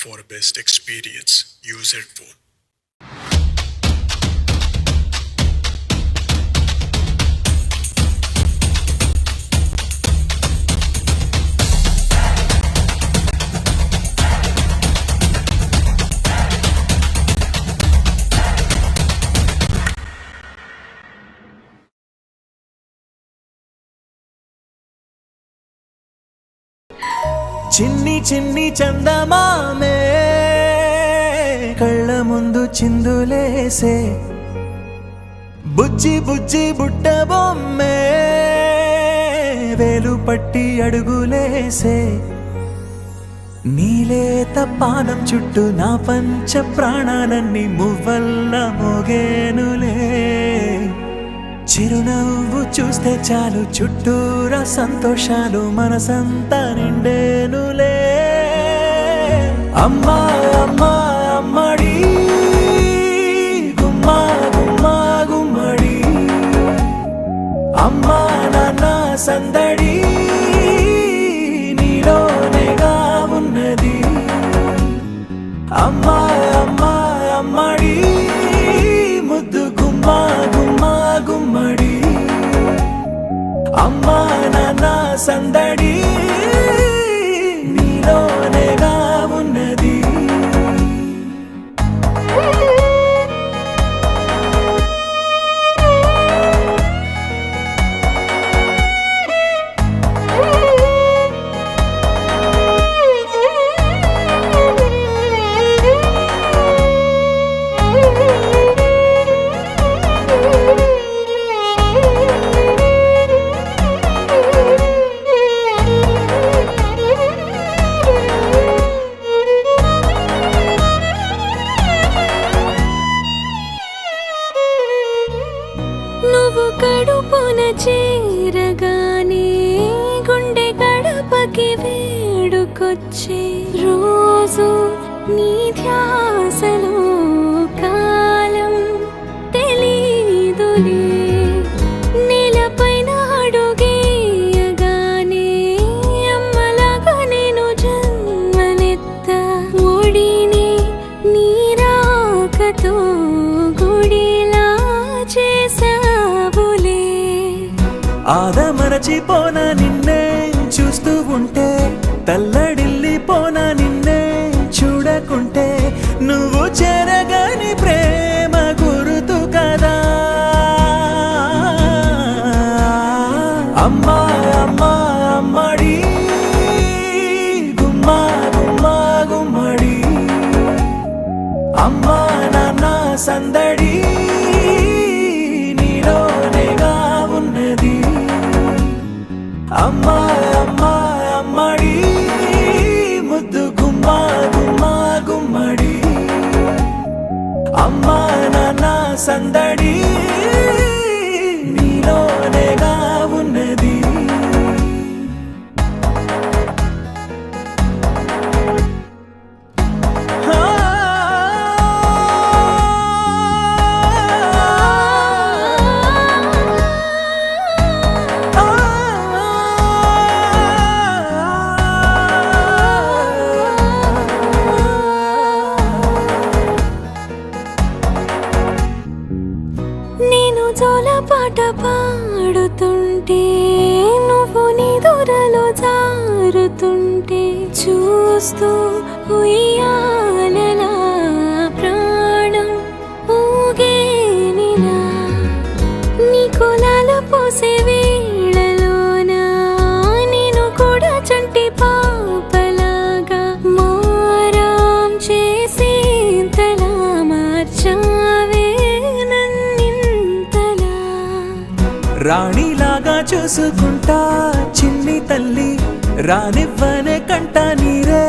for best experience. Use headphone. చిన్ని చిన్ని చందమామే కళ్ళ ముందు చిందులేసే బుజ్జి బుజ్జి బుట్ట బొమ్మే వేలు పట్టి అడుగులేసే నీలేత పానం చుట్టూ నా పంచ ప్రాణాలన్నీ మువ్వల్ల మోగేనులే చిరునవ్వు చూస్తే చాలు చుట్టూరా సంతోషాలు మనసంతా నిండేనులే అమ్మా అమ్మా అమ్మడి గుమ్మా గుమ్మా గుమ్మడి అమ్మా నాన్న సందడి నీలోనేగా ఉన్నది అమ్మా అమ్మా అమ్మడి ముద్దు గుమ్మా గుమ్మా గుమ్మడి అమ్మా నాన్న సందడి నీలోనేగా ఉన్నది నువ్వు కడుపున చేరగానే గుండె గడపకి వేడుకొచ్చే రోజు నీ ధ్యాసలో కాలం తెలీదులే నేలపైన అడుగేయగానే అమ్మలాగా నేను జన్మనెత్త ఒడిని నీ రాకతో గుడిలా చేసావులే ఆదమరచిపోనా నిన్నే చూస్తూ ఉంటే తల్లడిల్లిపోనా నిన్నే చూడకుంటే నువ్వు చెరగని ప్రేమ గుర్తు కదా అమ్మా అమ్మా అమ్మడి గుమ్మా గుమ్మా గుమ్మడి అమ్మా నాన్న సందడి నీలోనేగా ఉన్నది అమ్మా అమ్మా అమ్మడి ముద్దు గుమ్మా గుమ్మా గుమ్మడి అమ్మా నాన్న సందడి నీలోనేగా ఉన్నది నేను జోలపాట పాడుతుంటే నువ్వు నిదురలో జారుతుంటే చూస్తూ ఉయ్యాలలా ప్రాణం ఊగేనిలా నీ కులాల పోసే వేళలోన నేను కూడా చంటి పాపలాగా మారాం చేసేంతలా మార్చావే నన్నింతలా రాణిలాగా చూసుకుంటా చిన్ని తల్లి రానివ్వనే కంట నీరే